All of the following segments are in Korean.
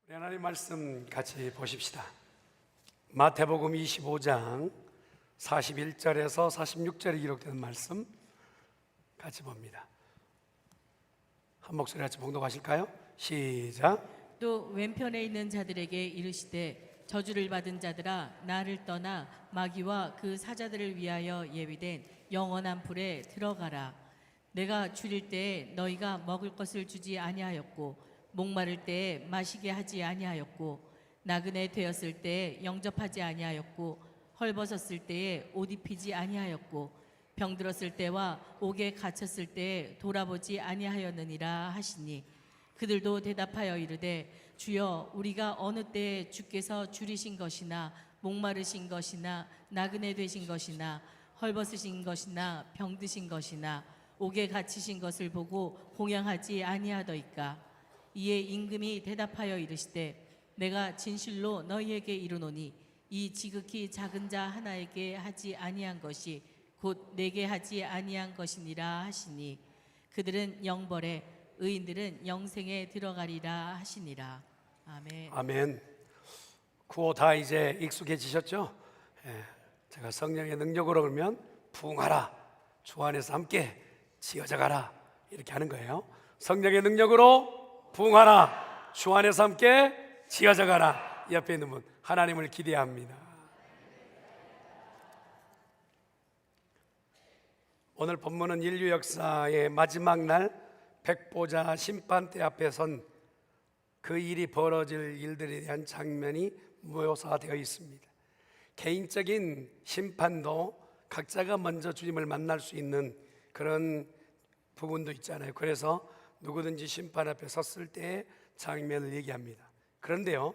우리 하나님 말씀 같이 보십시다. 마태복음 25장 41절에서 46절에 기록된 말씀 같이 봅니다. 한 목소리 같이 봉독하실까요? 시작. 또 왼편에 있는 자들에게 이르시되 저주를 받은 자들아 나를 떠나 마귀와 그 사자들을 위하여 예비된 영원한 불에 들어가라. 내가 줄일 때에 너희가 먹을 것을 주지 아니하였고 목마를 때에 마시게 하지 아니하였고 나그네 되었을 때에 영접하지 아니하였고 헐벗었을 때에 옷 입히지 아니하였고 병들었을 때와 옥에 갇혔을 때에 돌아보지 아니하였느니라 하시니 그들도 대답하여 이르되 주여 우리가 어느 때에 주께서 줄이신 것이나 목마르신 것이나 나그네 되신 것이나 헐벗으신 것이나 병드신 것이나 옥에 갇히신 것을 보고 공양하지 아니하더이까. 이에 임금이 대답하여 이르시되 내가 진실로 너희에게 이르노니 이 지극히 작은 자 하나에게 하지 아니한 것이 곧 내게 하지 아니한 것이니라 하시니 그들은 영벌에 의인들은 영생에 들어가리라 하시니라. 아멘. 아멘. 구호 다 이제 익숙해지셨죠? 제가 성령의 능력으로 그러면 부흥하라, 주 안에서 함께 지어져 가라 이렇게 하는 거예요. 성령의 능력으로 부흥하라, 주 안에서 함께 지어져 가라. 옆에 있는 분 하나님을 기대합니다. 오늘 본문은 인류 역사의 마지막 날 백보자 심판대 앞에 선 그 일이 벌어질 일들에 대한 장면이 묘사되어 있습니다. 개인적인 심판도 각자가 먼저 주님을 만날 수 있는 그런 부분도 있잖아요. 그래서 누구든지 심판 앞에 섰을 때의 장면을 얘기합니다. 그런데요,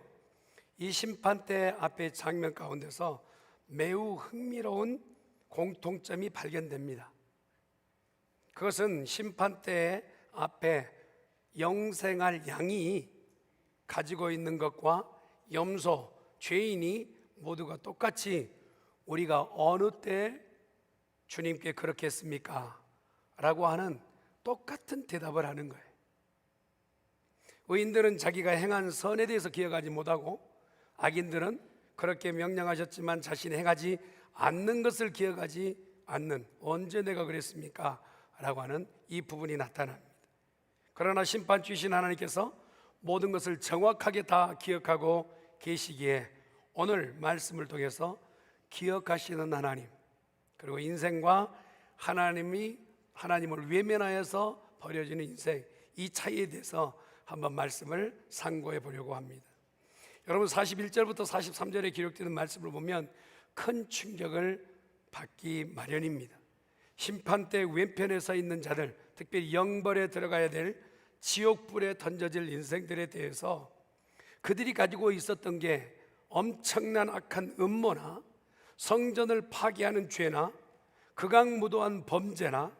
이 심판대 앞의 장면 가운데서 매우 흥미로운 공통점이 발견됩니다. 그것은 심판대 앞에 영생할 양이 가지고 있는 것과 염소, 죄인이 모두가 똑같이 우리가 어느 때 주님께 그렇게 했습니까? 라고 하는 똑같은 대답을 하는 거예요. 의인들은 자기가 행한 선에 대해서 기억하지 못하고 악인들은 그렇게 명령하셨지만 자신이 행하지 않는 것을 기억하지 않는, 언제 내가 그랬습니까? 라고 하는 이 부분이 나타납니다. 그러나 심판주이신 하나님께서 모든 것을 정확하게 다 기억하고 계시기에 오늘 말씀을 통해서 기억하시는 하나님, 그리고 인생과 하나님을 외면하여서 버려지는 인생, 이 차이에 대해서 한번 말씀을 상고해 보려고 합니다. 여러분 41절부터 43절에 기록되는 말씀을 보면 큰 충격을 받기 마련입니다. 심판대 왼편에 서 있는 자들, 특별히 영벌에 들어가야 될 지옥불에 던져질 인생들에 대해서 그들이 가지고 있었던 게 엄청난 악한 음모나 성전을 파괴하는 죄나 극악무도한 범죄나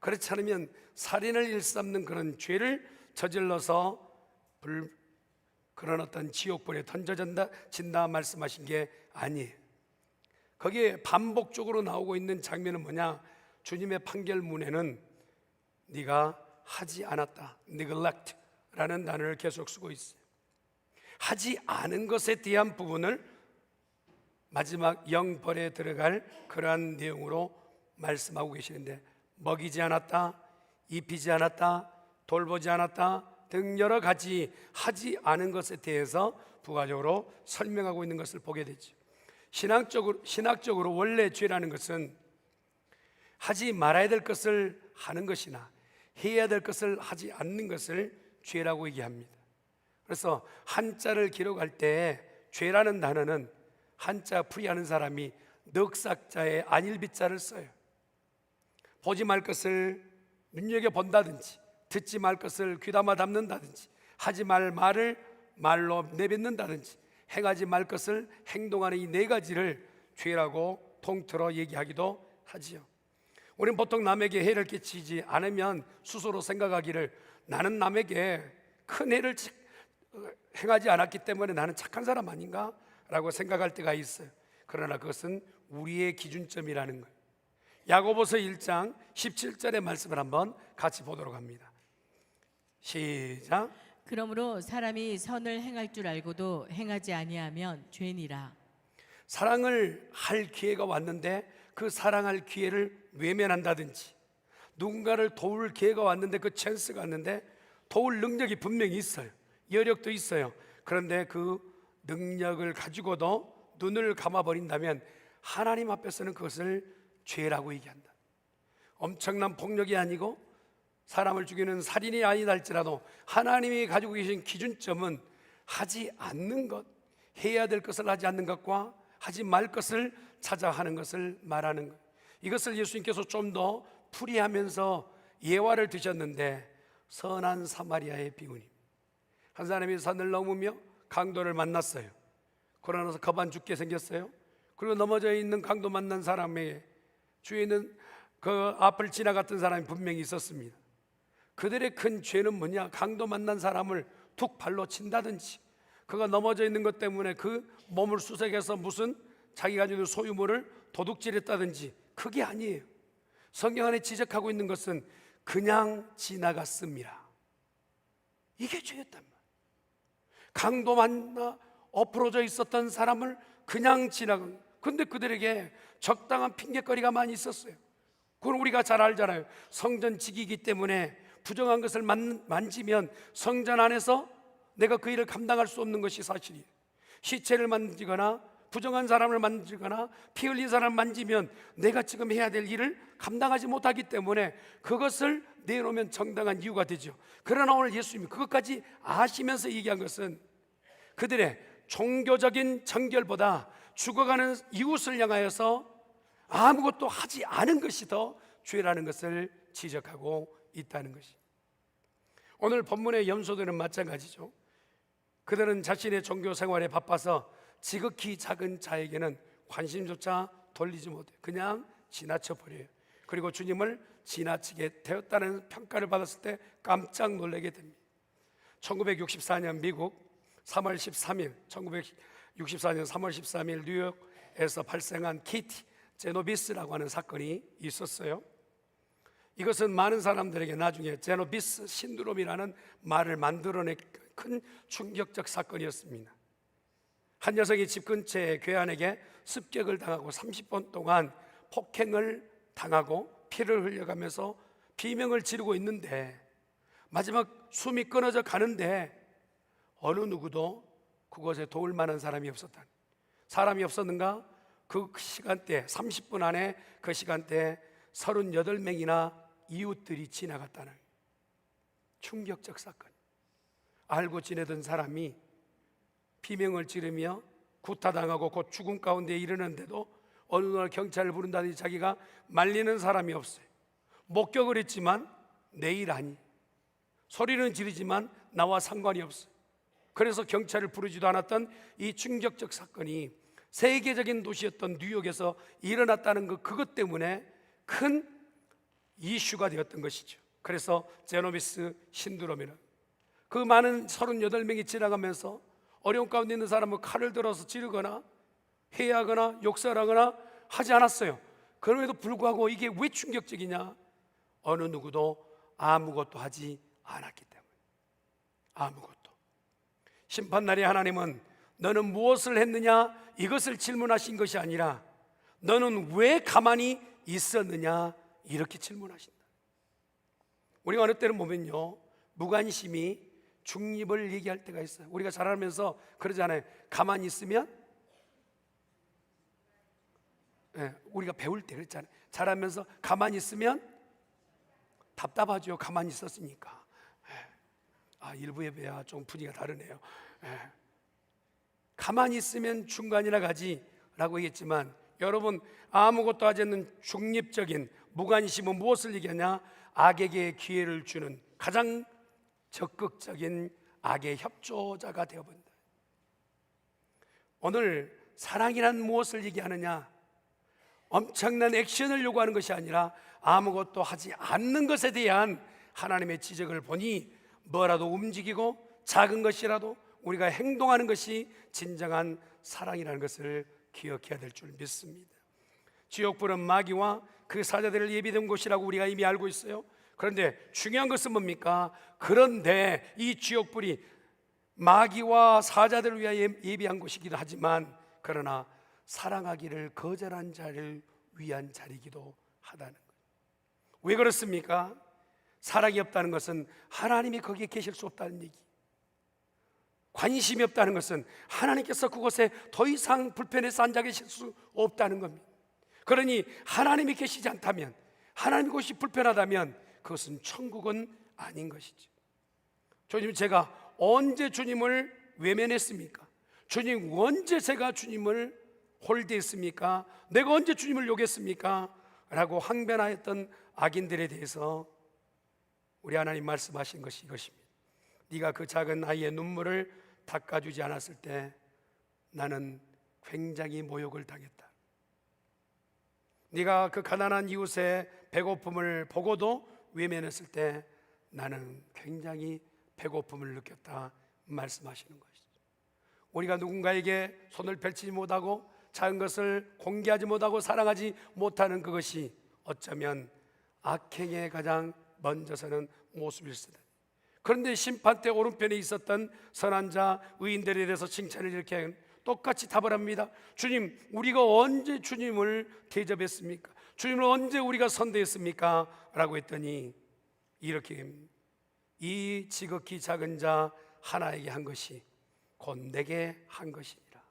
그렇지 않으면 살인을 일삼는 그런 죄를 저질러서 그런 어떤 지옥불에 던져진다 말씀하신 게 아니에요. 거기에 반복적으로 나오고 있는 장면은 뭐냐? 주님의 판결문에는 네가 하지 않았다, neglect라는 단어를 계속 쓰고 있어요. 하지 않은 것에 대한 부분을 마지막 영벌에 들어갈 그러한 내용으로 말씀하고 계시는데, 먹이지 않았다, 입히지 않았다, 돌보지 않았다 등 여러 가지 하지 않은 것에 대해서 부가적으로 설명하고 있는 것을 보게 되죠. 신학적으로 원래 죄라는 것은 하지 말아야 될 것을 하는 것이나 해야 될 것을 하지 않는 것을 죄라고 얘기합니다. 그래서 한자를 기록할 때 죄라는 단어는 한자 풀이하는 사람이 넉삭자에 안일비자를 써요. 보지 말 것을 눈여겨본다든지, 듣지 말 것을 귀담아 담는다든지, 하지 말 말을 말로 내뱉는다든지, 행하지 말 것을 행동하는 이 네 가지를 죄라고 통틀어 얘기하기도 하지요. 우리는 보통 남에게 해를 끼치지 않으면 스스로 생각하기를 나는 남에게 큰 해를 행하지 않았기 때문에 나는 착한 사람 아닌가? 라고 생각할 때가 있어요. 그러나 그것은 우리의 기준점이라는 거예요. 야고보서 1장 17절의 말씀을 한번 같이 보도록 합니다. 시작. 그러므로 사람이 선을 행할 줄 알고도 행하지 아니하면 죄니라. 사랑을 할 기회가 왔는데 그 사랑할 기회를 외면한다든지, 누군가를 도울 기회가 왔는데 그 찬스가 왔는데 도울 능력이 분명히 있어요. 여력도 있어요. 그런데 그 능력을 가지고도 눈을 감아버린다면 하나님 앞에서는 그것을 죄라고 얘기한다. 엄청난 폭력이 아니고 사람을 죽이는 살인이 아니다 할지라도 하나님이 가지고 계신 기준점은 하지 않는 것, 해야 될 것을 하지 않는 것과 하지 말 것을 찾아 하는 것을 말하는 것. 이것을 예수님께서 좀 더 풀이하면서 예화를 드셨는데, 선한 사마리아의 비유입니다. 한 사람이 산을 넘으며 강도를 만났어요. 그러고 나서 겁 안 죽게 생겼어요. 그리고 넘어져 있는 강도 만난 사람에게 주위에 있는 그 앞을 지나갔던 사람이 분명히 있었습니다. 그들의 큰 죄는 뭐냐? 강도 만난 사람을 툭 발로 친다든지, 그가 넘어져 있는 것 때문에 그 몸을 수색해서 무슨 자기가 가지고 있는 소유물을 도둑질했다든지, 그게 아니에요. 성경 안에 지적하고 있는 것은 그냥 지나갔습니다. 이게 죄였단 말이에요. 강도 만나 엎어져 있었던 사람을 그냥 지나간. 근데 그들에게 적당한 핑계거리가 많이 있었어요. 그건 우리가 잘 알잖아요. 성전 지키기 때문에 부정한 것을 만지면 성전 안에서 내가 그 일을 감당할 수 없는 것이 사실이에요. 시체를 만지거나 부정한 사람을 만지거나 피 흘린 사람을 만지면 내가 지금 해야 될 일을 감당하지 못하기 때문에 그것을 내놓으면 정당한 이유가 되죠. 그러나 오늘 예수님이 그것까지 아시면서 얘기한 것은 그들의 종교적인 정결보다 죽어가는 이웃을 향하여서 아무것도 하지 않은 것이 더 죄라는 것을 지적하고 있다는 것이. 오늘 본문의 염소들은 마찬가지죠. 그들은 자신의 종교 생활에 바빠서 지극히 작은 자에게는 관심조차 돌리지 못해 그냥 지나쳐 버려요. 그리고 주님을 지나치게 되었다는 평가를 받았을 때 깜짝 놀라게 됩니다. 1964년 미국 3월 13일 1964년 3월 13일 뉴욕에서 발생한 키티 제노비스라고 하는 사건이 있었어요. 이것은 많은 사람들에게 나중에 제노비스 신드롬이라는 말을 만들어낸 큰 충격적 사건이었습니다. 한 여성이 집 근처의 괴한에게 습격을 당하고 30분 동안 폭행을 당하고 피를 흘려가면서 비명을 지르고 있는데 마지막 숨이 끊어져 가는데 어느 누구도 그곳에 도울 만한 사람이 없었다. 사람이 없었는가? 그 시간대 30분 안에 그 시간대에 38명이나 이웃들이 지나갔다는 충격적 사건. 알고 지내던 사람이 비명을 지르며 구타당하고 곧 죽음 가운데 이르는데도 어느 날 경찰을 부른다든지 자기가 말리는 사람이 없어요. 목격을 했지만 내 일 아니. 소리는 지르지만 나와 상관이 없어요. 그래서 경찰을 부르지도 않았던 이 충격적 사건이 세계적인 도시였던 뉴욕에서 일어났다는 그것 때문에 큰 이슈가 되었던 것이죠. 그래서 제노비스 신드롬이라는 그 많은 38명이 지나가면서 어려운 가운데 있는 사람은 칼을 들어서 찌르거나 해하거나 욕설하거나 하지 않았어요. 그럼에도 불구하고 이게 왜 충격적이냐? 어느 누구도 아무것도 하지 않았기 때문에. 아무것도. 심판날에 하나님은 너는 무엇을 했느냐? 이것을 질문하신 것이 아니라 너는 왜 가만히 있었느냐? 이렇게 질문하신다. 우리가 어느 때는 보면요, 무관심이 중립을 얘기할 때가 있어요. 우리가 잘하면서 그러잖아요. 가만히 있으면, 우리가 배울 때 그랬잖아요. 잘하면서 가만히 있으면 답답하죠. 가만히 있었으니까. 일부 예배야 좀 분위기가 다르네요. 가만히 있으면 중간이나 가지라고 얘기했지만, 여러분, 아무것도 하지 않는 중립적인 무관심은 무엇을 얘기하냐? 악에게 기회를 주는 가장 적극적인 악의 협조자가 되어본다. 오늘 사랑이란 무엇을 얘기하느냐? 엄청난 액션을 요구하는 것이 아니라 아무것도 하지 않는 것에 대한 하나님의 지적을 보니 뭐라도 움직이고 작은 것이라도 우리가 행동하는 것이 진정한 사랑이라는 것을 기억해야 될 줄 믿습니다. 지옥불은 마귀와 그 사자들을 예비된 곳이라고 우리가 이미 알고 있어요. 그런데 중요한 것은 뭡니까? 그런데 이 지옥불이 마귀와 사자들을 위하여 예비한 곳이기도 하지만, 그러나 사랑하기를 거절한 자를 위한 자리이기도 하다는 거예요. 왜 그렇습니까? 사랑이 없다는 것은 하나님이 거기에 계실 수 없다는 얘기, 관심이 없다는 것은 하나님께서 그곳에 더 이상 불편해서 앉아 계실 수 없다는 겁니다. 그러니 하나님이 계시지 않다면, 하나님 곳이 불편하다면 그것은 천국은 아닌 것이죠. 주님, 제가 언제 주님을 외면했습니까? 주님, 언제 제가 주님을 홀대했습니까? 내가 언제 주님을 욕했습니까? 라고 항변하였던 악인들에 대해서 우리 하나님 말씀하신 것이 이것입니다. 네가 그 작은 아이의 눈물을 닦아주지 않았을 때 나는 굉장히 모욕을 당했다. 네가 그 가난한 이웃의 배고픔을 보고도 외면했을 때 나는 굉장히 배고픔을 느꼈다 말씀하시는 것이죠. 우리가 누군가에게 손을 펼치지 못하고 작은 것을 공개하지 못하고 사랑하지 못하는 그것이 어쩌면 악행의 가장 먼저 서는 모습일 수다. 그런데 심판대 오른편에 있었던 선한 자 의인들에 대해서 칭찬을 이렇게 똑같이 답을 합니다. 주님, 우리가 언제 주님을 대접했습니까? 주님을 언제 우리가 선대했습니까? 라고 했더니 이렇게 이 지극히 작은 자 하나에게 한 것이 곧 내게 한 것이니라.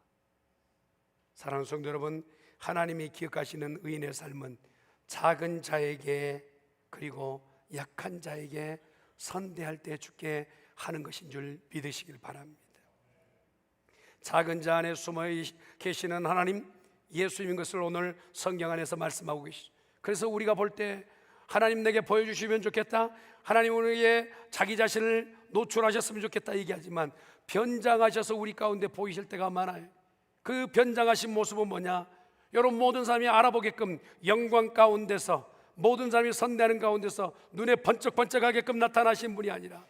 사랑하는 성도 여러분, 하나님이 기억하시는 의인의 삶은 작은 자에게 그리고 약한 자에게 선대할 때 주께 하는 것인 줄 믿으시길 바랍니다. 작은 자 안에 숨어 계시는 하나님, 예수님인 것을 오늘 성경 안에서 말씀하고 계시죠. 그래서 우리가 볼 때 하나님 내게 보여주시면 좋겠다, 하나님 우리에게 자기 자신을 노출하셨으면 좋겠다 얘기하지만 변장하셔서 우리 가운데 보이실 때가 많아요. 그 변장하신 모습은 뭐냐? 여러분, 모든 사람이 알아보게끔 영광 가운데서, 모든 사람이 선대하는 가운데서 눈에 번쩍번쩍하게끔 나타나신 분이 아니라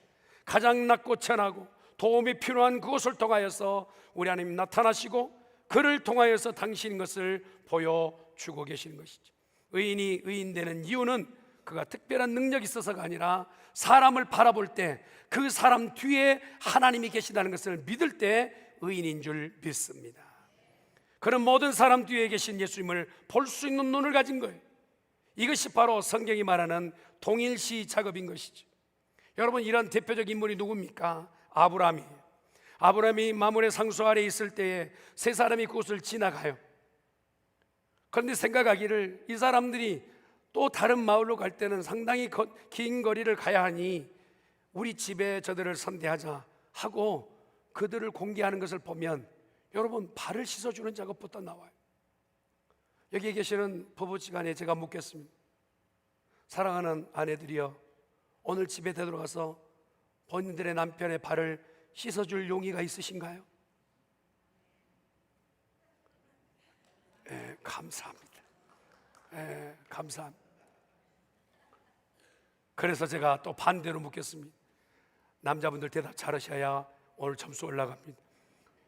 가장 낮고 천하고 도움이 필요한 그것을 통하여서 우리 하나님 나타나시고 그를 통하여서 당신인 것을 보여주고 계시는 것이죠. 의인이 의인되는 이유는 그가 특별한 능력이 있어서가 아니라 사람을 바라볼 때 그 사람 뒤에 하나님이 계시다는 것을 믿을 때 의인인 줄 믿습니다. 그런 모든 사람 뒤에 계신 예수님을 볼 수 있는 눈을 가진 거예요. 이것이 바로 성경이 말하는 동일시 작업인 것이죠. 여러분, 이런 대표적 인물이 누굽니까? 아브라함이에요. 아브라함이 마물의 상수 아래 있을 때에 세 사람이 그곳을 지나가요. 그런데 생각하기를 이 사람들이 또 다른 마을로 갈 때는 상당히 긴 거리를 가야 하니 우리 집에 저들을 선대하자 하고 그들을 공개하는 것을 보면 여러분, 발을 씻어주는 작업부터 나와요. 여기 계시는 부부지간에 제가 묻겠습니다. 사랑하는 아내들이여, 오늘 집에 되돌아가서 본인들의 남편의 발을 씻어줄 용의가 있으신가요? 감사합니다. 감사합니다. 그래서 제가 또 반대로 묻겠습니다. 남자분들 대답 잘하셔야 오늘 점수 올라갑니다.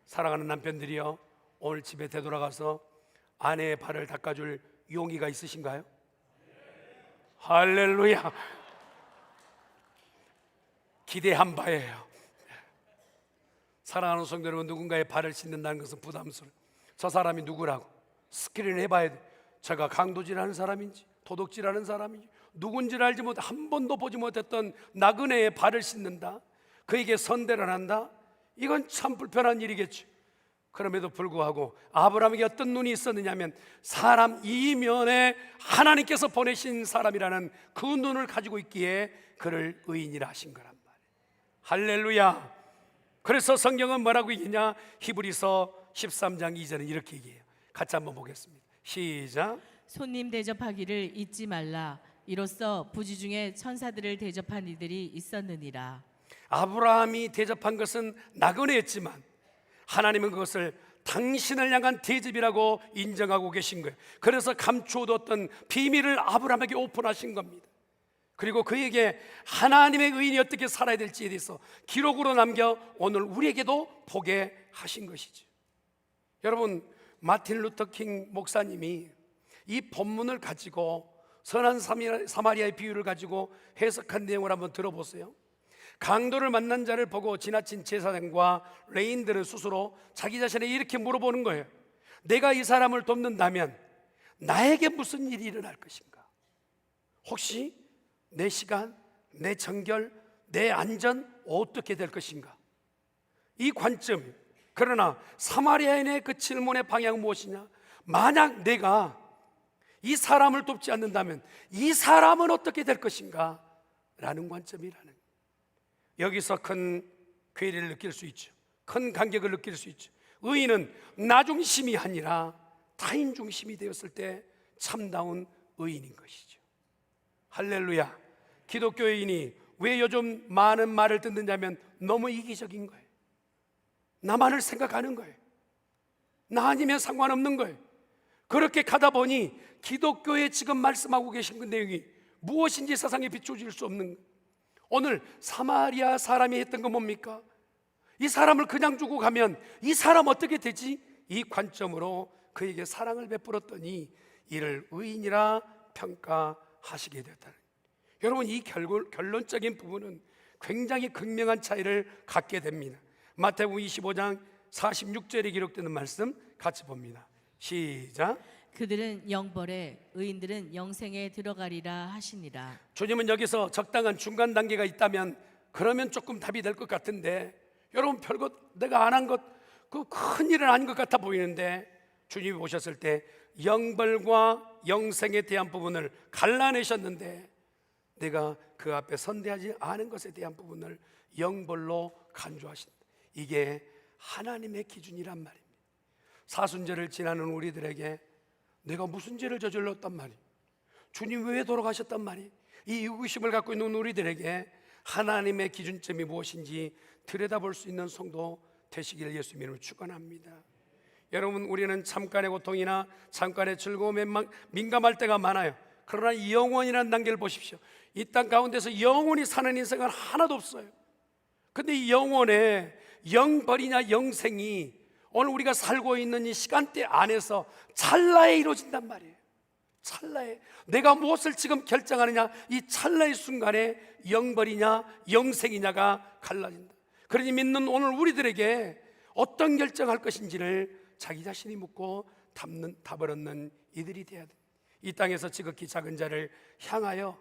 사랑하는 남편들이여, 오늘 집에 되돌아가서 아내의 발을 닦아줄 용의가 있으신가요? 할렐루야. 기대한 바예요. 사랑하는 성도 여러분, 누군가의 발을 씻는다는 것은 부담스러워요. 저 사람이 누구라고 스크린을 해봐야 돼. 제가 강도질하는 사람인지 도둑질하는 사람인지 누군지를 알지 못해 한 번도 보지 못했던 나그네의 발을 씻는다, 그에게 선대를 한다, 이건 참 불편한 일이겠죠. 그럼에도 불구하고 아브라함에게 어떤 눈이 있었느냐 하면 사람 이면에 하나님께서 보내신 사람이라는 그 눈을 가지고 있기에 그를 의인이라 하신 거란 말이에요. 할렐루야. 그래서 성경은 뭐라고 얘기하냐? 히브리서 13장 2절은 이렇게 얘기해요. 같이 한번 보겠습니다. 시작. 손님 대접하기를 잊지 말라. 이로써 부지 중에 천사들을 대접한 이들이 있었느니라. 아브라함이 대접한 것은 나그네였지만 하나님은 그것을 당신을 향한 대접이라고 인정하고 계신 거예요. 그래서 감추어뒀던 비밀을 아브라함에게 오픈하신 겁니다. 그리고 그에게 하나님의 의인이 어떻게 살아야 될지에 대해서 기록으로 남겨 오늘 우리에게도 보게 하신 것이죠. 여러분, 마틴 루터 킹 목사님이 이 본문을 가지고 선한 사마리아의 비유를 가지고 해석한 내용을 한번 들어보세요. 강도를 만난 자를 보고 지나친 제사장과 레인들은 스스로 자기 자신에게 이렇게 물어보는 거예요. 내가 이 사람을 돕는다면 나에게 무슨 일이 일어날 것인가? 혹시 내 시간, 내 정결, 내 안전 어떻게 될 것인가? 이 관점. 그러나 사마리아인의 그 질문의 방향은 무엇이냐? 만약 내가 이 사람을 돕지 않는다면 이 사람은 어떻게 될 것인가? 라는 관점이라는, 여기서 큰 괴리를 느낄 수 있죠. 큰 간격을 느낄 수 있죠. 의인은 나 중심이 아니라 타인 중심이 되었을 때 참다운 의인인 것이죠. 할렐루야. 기독교인이 왜 요즘 많은 말을 듣느냐면 너무 이기적인 거예요. 나만을 생각하는 거예요. 나 아니면 상관없는 거예요. 그렇게 가다 보니 기독교에 지금 말씀하고 계신 그 내용이 무엇인지 세상에 비춰질 수 없는 거예요. 오늘 사마리아 사람이 했던 건 뭡니까? 이 사람을 그냥 두고 가면 이 사람 어떻게 되지? 이 관점으로 그에게 사랑을 베풀었더니 이를 의인이라 평가하시게 되었다. 여러분, 이 결론적인 부분은 굉장히 극명한 차이를 갖게 됩니다. 마태복음 25장 46절에 기록되는 말씀 같이 봅니다. 시작. 그들은 영벌에 의인들은 영생에 들어가리라 하시니라. 주님은 여기서 적당한 중간 단계가 있다면 그러면 조금 답이 될 것 같은데, 여러분, 별것 내가 안 한 것, 그 큰 일은 아닌 것 같아 보이는데, 주님이 보셨을 때 영벌과 영생에 대한 부분을 갈라내셨는데 내가 그 앞에 선대하지 않은 것에 대한 부분을 영벌로 간주하신다. 이게 하나님의 기준이란 말입니다. 사순절을 지나는 우리들에게 내가 무슨 죄를 저질렀단 말이에요? 주님 왜 돌아가셨단 말이에요? 이 의구심을 갖고 있는 우리들에게 하나님의 기준점이 무엇인지 들여다볼 수 있는 성도 되시기를 예수님으로 축원합니다. 여러분, 우리는 잠깐의 고통이나 잠깐의 즐거움에 민감할 때가 많아요. 그러나 영원이라는 단계를 보십시오. 이 땅 가운데서 영원히 사는 인생은 하나도 없어요. 근데 이 영혼의 영벌이냐 영생이 오늘 우리가 살고 있는 이 시간대 안에서 찰나에 이루어진단 말이에요. 찰나에 내가 무엇을 지금 결정하느냐, 이 찰나의 순간에 영벌이냐 영생이냐가 갈라진다. 그러니 믿는 오늘 우리들에게 어떤 결정할 것인지를 자기 자신이 묻고 답을 얻는 이들이 되어야 돼. 이 땅에서 지극히 작은 자를 향하여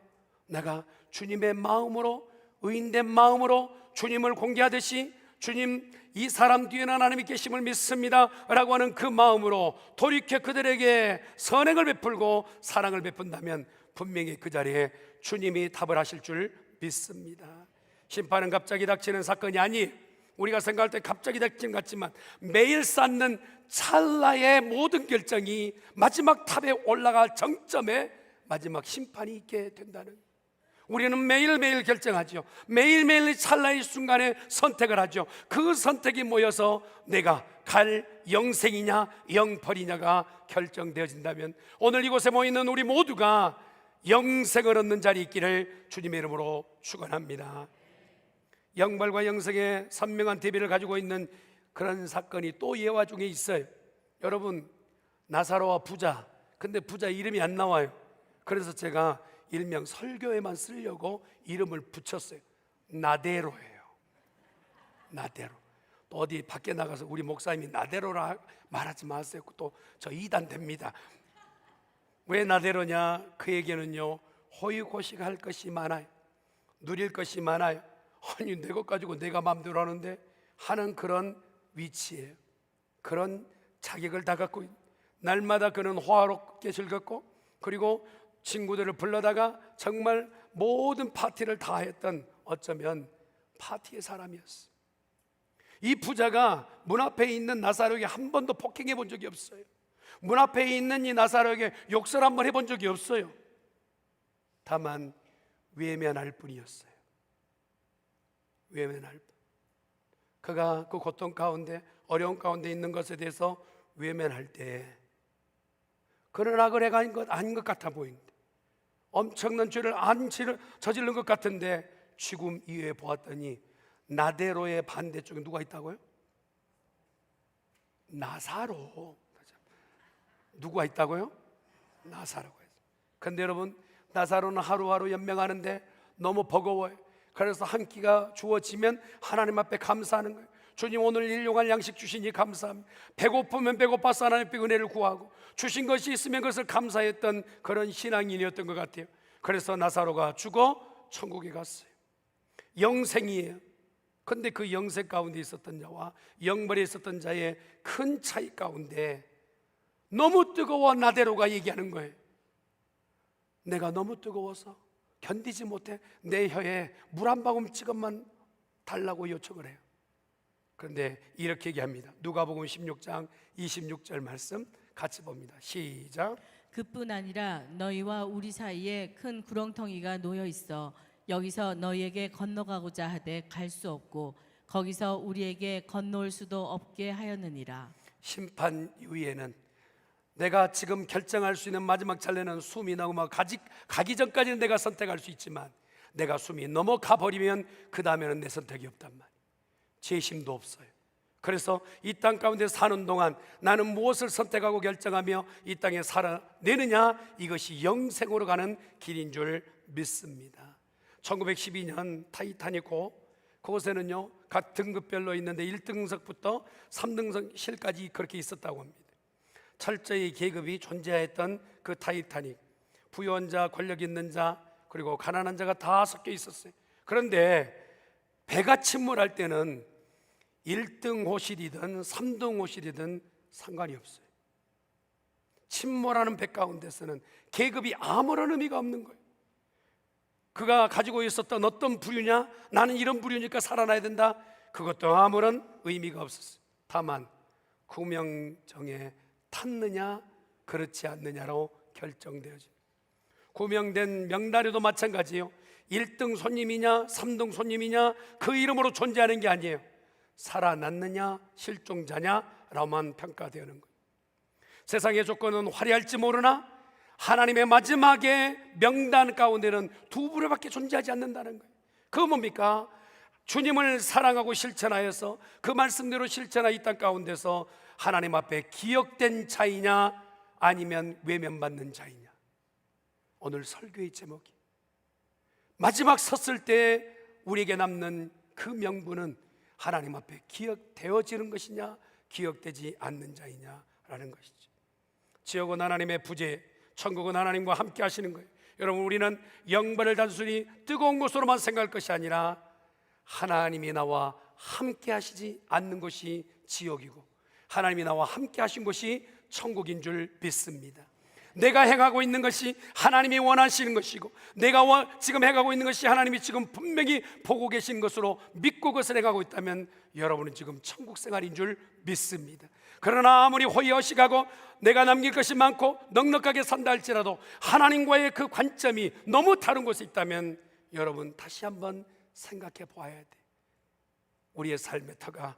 내가 주님의 마음으로, 의인된 마음으로 주님을 공개하듯이 주님, 이 사람 뒤에는 하나님이 계심을 믿습니다 라고 하는 그 마음으로 돌이켜 그들에게 선행을 베풀고 사랑을 베푼다면 분명히 그 자리에 주님이 답을 하실 줄 믿습니다. 심판은 갑자기 닥치는 사건이 아니에요. 우리가 생각할 때 갑자기 닥치는 것 같지만 매일 쌓는 찰나의 모든 결정이 마지막 탑에 올라갈 정점에 마지막 심판이 있게 된다는, 우리는 매일매일 결정하죠. 매일매일 찰나의 순간에 선택을 하죠. 그 선택이 모여서 내가 갈 영생이냐 영벌이냐가 결정되어진다면 오늘 이곳에 모이는 우리 모두가 영생을 얻는 자리에 있기를 주님의 이름으로 축원합니다. 영벌과 영생의 선명한 대비를 가지고 있는 그런 사건이 또 예화 중에 있어요. 여러분, 나사로와 부자, 근데 부자 이름이 안 나와요. 그래서 제가 일명 설교에만 쓰려고 이름을 붙였어요. 나대로예요. 나대로. 또 어디 밖에 나가서 우리 목사님이 나대로라 말하지 마세요. 또 저 이단 됩니다. 왜 나대로냐? 그에게는요 호의고식할 것이 많아요. 누릴 것이 많아요. 아니 내 것 가지고 내가 마음대로 하는데 하는 그런 위치예요. 그런 자격을 다 갖고 날마다 그는 호화롭게 즐겼고, 그리고 친구들을 불러다가 정말 모든 파티를 다 했던, 어쩌면 파티의 사람이었어요. 이 부자가 문 앞에 있는 나사로에게 한 번도 폭행해 본 적이 없어요. 문 앞에 있는 이 나사로에게 욕설 한 번 해본 적이 없어요. 다만 외면할 뿐이었어요. 외면할 뿐. 그가 그 고통 가운데, 어려운 가운데 있는 것에 대해서 외면할 때 그런 악을 해간 것 아닌 것 같아 보인다. 엄청난 죄를 안 저지른 것 같은데 죽음 이후에 보았더니 나대로의 반대쪽에 누가 있다고요? 나사로. 누가 있다고요? 나사로가 있어요. 근데 여러분, 나사로는 하루하루 연명하는데 너무 버거워요. 그래서 한 끼가 주어지면 하나님 앞에 감사하는 거예요. 주님, 오늘 일용할 양식 주시니 감사합니다. 배고프면 배고파서 하나님 앞에 은혜를 구하고, 주신 것이 있으면 그것을 감사했던 그런 신앙인이었던 것 같아요. 그래서 나사로가 죽어 천국에 갔어요. 영생이에요. 근데 그 영생 가운데 있었던 자와 영벌에 있었던 자의 큰 차이 가운데 너무 뜨거워 나대로가 얘기하는 거예요. 내가 너무 뜨거워서 견디지 못해 내 혀에 물 한 방울씩만 달라고 요청을 해요. 그런데 이렇게 얘기합니다. 누가복음 16장 26절 말씀 같이 봅니다. 시작. 그뿐 아니라 너희와 우리 사이에 큰 구렁텅이가 놓여 있어 여기서 너희에게 건너가고자 하되 갈 수 없고 거기서 우리에게 건너올 수도 없게 하였느니라. 심판 이후에는 내가 지금 결정할 수 있는 마지막 찰나는 숨이 넘어 가기 전까지는 내가 선택할 수 있지만, 내가 숨이 넘어가 버리면 그 다음에는 내 선택이 없단 말이에요. 제 힘도 없어요. 그래서 이 땅 가운데 사는 동안 나는 무엇을 선택하고 결정하며 이 땅에 살아내느냐, 이것이 영생으로 가는 길인 줄 믿습니다. 1912년 타이타닉호, 그곳에는요 각 등급별로 있는데 1등석부터 3등석실까지 그렇게 있었다고 합니다. 철저히 계급이 존재했던 그 타이타닉, 부유한 자, 권력 있는 자, 그리고 가난한 자가 다 섞여 있었어요. 그런데 배가 침몰할 때는 1등 호실이든 3등 호실이든 상관이 없어요. 침몰하는 배 가운데서는 계급이 아무런 의미가 없는 거예요. 그가 가지고 있었던 어떤 부류냐, 나는 이런 부류니까 살아나야 된다, 그것도 아무런 의미가 없었어요. 다만 구명정에 탔느냐 그렇지 않느냐로 결정되어집니다. 구명된 명단에도 마찬가지예요. 1등 손님이냐 3등 손님이냐 그 이름으로 존재하는 게 아니에요. 살아났느냐 실종자냐라고만 평가되는 거예요. 세상의 조건은 화려할지 모르나 하나님의 마지막에 명단 가운데는 두 부류밖에 존재하지 않는다는 거예요. 그건 뭡니까? 주님을 사랑하고 실천하여서 그 말씀대로 실천하 이 땅 가운데서 하나님 앞에 기억된 자이냐 아니면 외면받는 자이냐. 오늘 설교의 제목이 마지막 섰을 때 우리에게 남는 그 명분은 하나님 앞에 기억되어지는 것이냐 기억되지 않는 자이냐라는 것이죠. 지옥은 하나님의 부재, 천국은 하나님과 함께 하시는 거예요. 여러분, 우리는 영벌을 단순히 뜨거운 곳으로만 생각할 것이 아니라 하나님이 나와 함께 하시지 않는 것이 지옥이고 하나님이 나와 함께 하신 것이 천국인 줄 믿습니다. 내가 행하고 있는 것이 하나님이 원하시는 것이고 내가 지금 행하고 있는 것이 하나님이 지금 분명히 보고 계신 것으로 믿고 그것을 행하고 있다면 여러분은 지금 천국 생활인 줄 믿습니다. 그러나 아무리 호의호식하고 내가 남길 것이 많고 넉넉하게 산다 할지라도 하나님과의 그 관점이 너무 다른 곳에 있다면 여러분 다시 한번 생각해 보아야 돼. 우리의 삶의 터가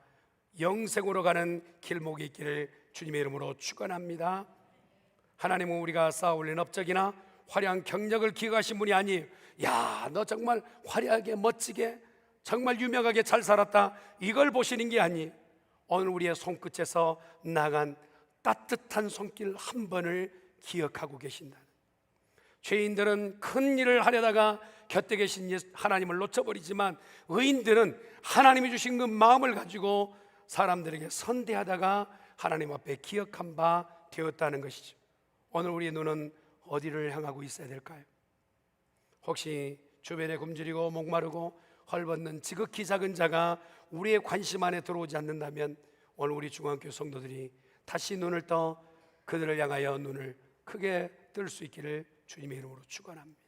영생으로 가는 길목이 있기를 주님의 이름으로 축원합니다. 하나님은 우리가 쌓아올린 업적이나 화려한 경력을 기억하신 분이 아니에요. 야, 너 정말 화려하게 멋지게 정말 유명하게 잘 살았다, 이걸 보시는 게 아니에요. 오늘 우리의 손끝에서 나간 따뜻한 손길 한 번을 기억하고 계신다. 죄인들은 큰 일을 하려다가 곁에 계신 하나님을 놓쳐버리지만 의인들은 하나님이 주신 그 마음을 가지고 사람들에게 선대하다가 하나님 앞에 기억한 바 되었다는 것이죠. 오늘 우리의 눈은 어디를 향하고 있어야 될까요? 혹시 주변에 굶주리고 목마르고 헐벗는 지극히 작은 자가 우리의 관심 안에 들어오지 않는다면 오늘 우리 중앙교회 성도들이 다시 눈을 떠 그들을 향하여 눈을 크게 뜰 수 있기를 주님의 이름으로 축원합니다.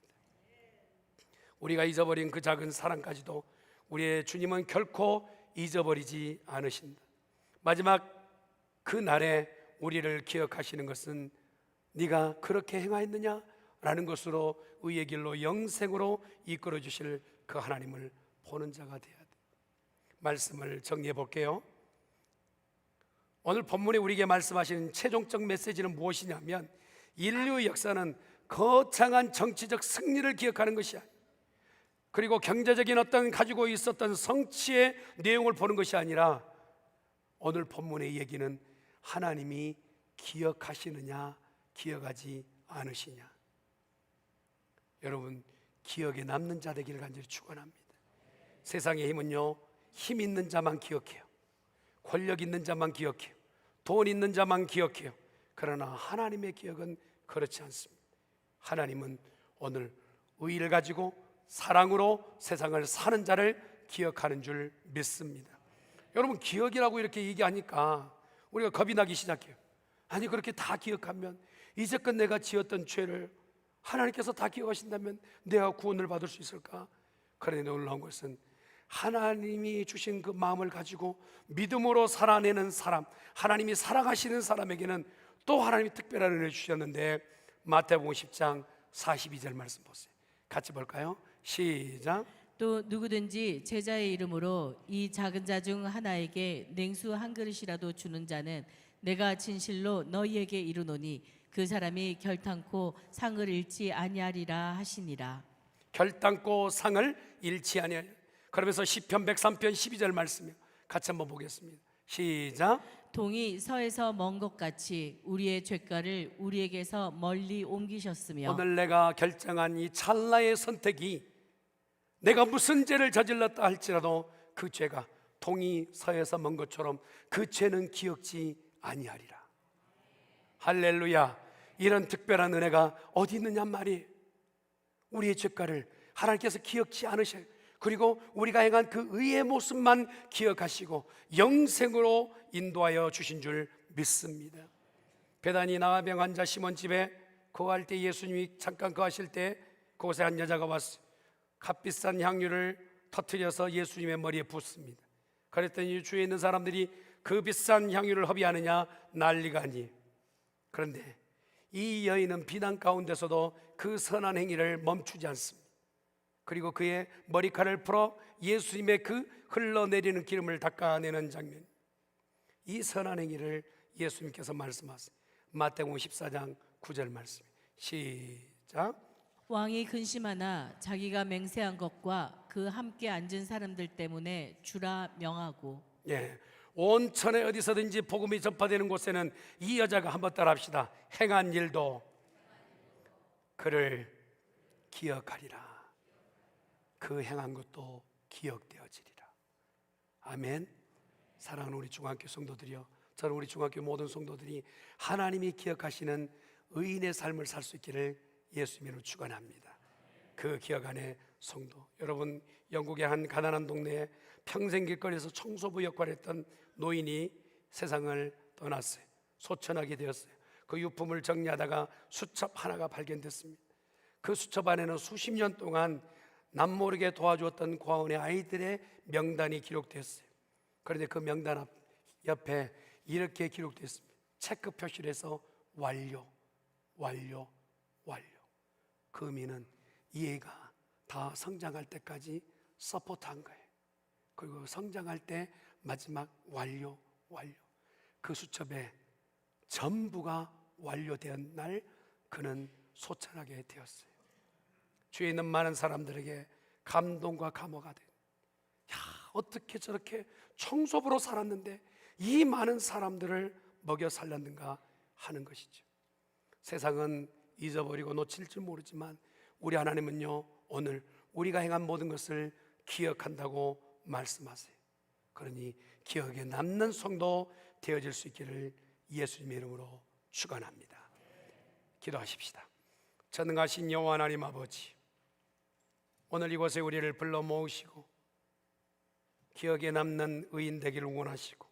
우리가 잊어버린 그 작은 사랑까지도 우리의 주님은 결코 잊어버리지 않으신다. 마지막 그 날에 우리를 기억하시는 것은 네가 그렇게 행하였느냐 라는 것으로 의의 길로 영생으로 이끌어 주실 그 하나님을 보는 자가 되어야 돼. 말씀을 정리해 볼게요. 오늘 본문에 우리에게 말씀하시는 최종적 메시지는 무엇이냐면 인류의 역사는 거창한 정치적 승리를 기억하는 것이야. 그리고 경제적인 어떤 가지고 있었던 성취의 내용을 보는 것이 아니라 오늘 본문의 얘기는 하나님이 기억하시느냐 기억하지 않으시냐. 여러분 기억에 남는 자 되기를 간절히 축원합니다. 세상의 힘은요, 힘 있는 자만 기억해요. 권력 있는 자만 기억해요. 돈 있는 자만 기억해요. 그러나 하나님의 기억은 그렇지 않습니다. 하나님은 오늘 의를 가지고 사랑으로 세상을 사는 자를 기억하는 줄 믿습니다. 여러분 기억이라고 이렇게 얘기하니까 우리가 겁이 나기 시작해요. 아니 그렇게 다 기억하면 이제껏 내가 지었던 죄를 하나님께서 다 기억하신다면 내가 구원을 받을 수 있을까? 그런데 놀라운 것은 하나님이 주신 그 마음을 가지고 믿음으로 살아내는 사람, 하나님이 사랑하시는 사람에게는 또 하나님이 특별한 은혜를 주셨는데, 마태복음 10장 42절 말씀 보세요. 같이 볼까요? 시작. 또 누구든지 제자의 이름으로 이 작은 자 중 하나에게 냉수 한 그릇이라도 주는 자는 내가 진실로 너희에게 이르노니 그 사람이 결탄코 상을 잃지 아니하리라 하시니라. 결단코 상을 잃지 아니하리라. 그러면서 시편 103편 12절 말씀이요. 같이 한번 보겠습니다. 시작. 동이 서에서 먼 것 같이 우리의 죄가를 우리에게서 멀리 옮기셨으며. 오늘 내가 결정한 이 찰나의 선택이 내가 무슨 죄를 저질렀다 할지라도 그 죄가 동이 서에서 먼 것처럼 그 죄는 기억지 아니하리라. 할렐루야. 이런 특별한 은혜가 어디 있느냐 말이에요. 우리의 죄가를 하나님께서 기억지 않으셔요. 그리고 우리가 행한 그 의의 모습만 기억하시고 영생으로 인도하여 주신 줄 믿습니다. 베다니 나병 환자 시몬 집에 거할 때 예수님이 잠깐 거하실 때 그곳에 한 여자가 왔어요. 값비싼 향유를 터뜨려서 예수님의 머리에 붓습니다. 그랬더니 주위에 있는 사람들이 그 비싼 향유를 허비하느냐 난리가 아니에요. 그런데 이 여인은 비난 가운데서도 그 선한 행위를 멈추지 않습니다. 그리고 그의 머리카락을 풀어 예수님의 그 흘러내리는 기름을 닦아내는 장면, 이 선한 행위를 예수님께서 말씀하세요. 마태복음 14장 9절 말씀. 시작. 왕이 근심하나 자기가 맹세한 것과 그 함께 앉은 사람들 때문에 주라 명하고. 예, 온 천에 어디서든지 복음이 전파되는 곳에는 이 여자가 한번 따라합시다. 행한 일도 그를 기억하리라. 그 행한 것도 기억되어지리라. 아멘. 사랑하는 우리 중학교 성도들이여, 저는 우리 중학교 모든 성도들이 하나님이 기억하시는 의인의 삶을 살 수 있기를 예수님으로 축원합니다. 그 기억 안에 성도 여러분, 영국의 한 가난한 동네에 평생 길거리에서 청소부 역할을 했던 노인이 세상을 떠났어요. 소천하게 되었어요. 그 유품을 정리하다가 수첩 하나가 발견됐습니다. 그 수첩 안에는 수십 년 동안 남모르게 도와주었던 고아원의 아이들의 명단이 기록됐어요. 그런데 그 명단 옆에 이렇게 기록됐습니다. 체크 표시를 해서 완료, 완료, 완료. 그 의미는 이 애가 다 성장할 때까지 서포트한 거예요. 그리고 성장할 때 마지막 완료, 완료. 그 수첩에 전부가 완료된 날 그는 소천하게 되었어요. 주위에 있는 많은 사람들에게 감동과 감화가 된, 야, 어떻게 저렇게 청소부로 살았는데 이 많은 사람들을 먹여 살렸는가 하는 것이죠. 세상은 잊어버리고 놓칠지 모르지만 우리 하나님은요, 오늘 우리가 행한 모든 것을 기억한다고 말씀하세요. 그러니 기억에 남는 성도 되어질 수 있기를 예수님의 이름으로 축원합니다. 기도하십시다. 전능하신 여호와 하나님 아버지, 오늘 이곳에 우리를 불러 모으시고 기억에 남는 의인 되기를 원하시고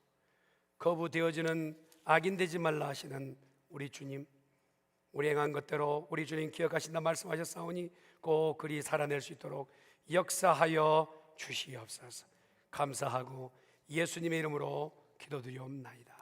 거부되어지는 악인 되지 말라 하시는 우리 주님, 우리 행한 것대로 우리 주님 기억하신다 말씀하셨사오니 꼭 그리 살아낼 수 있도록 역사하여 주시옵소서. 감사하고 예수님의 이름으로 기도드리옵나이다.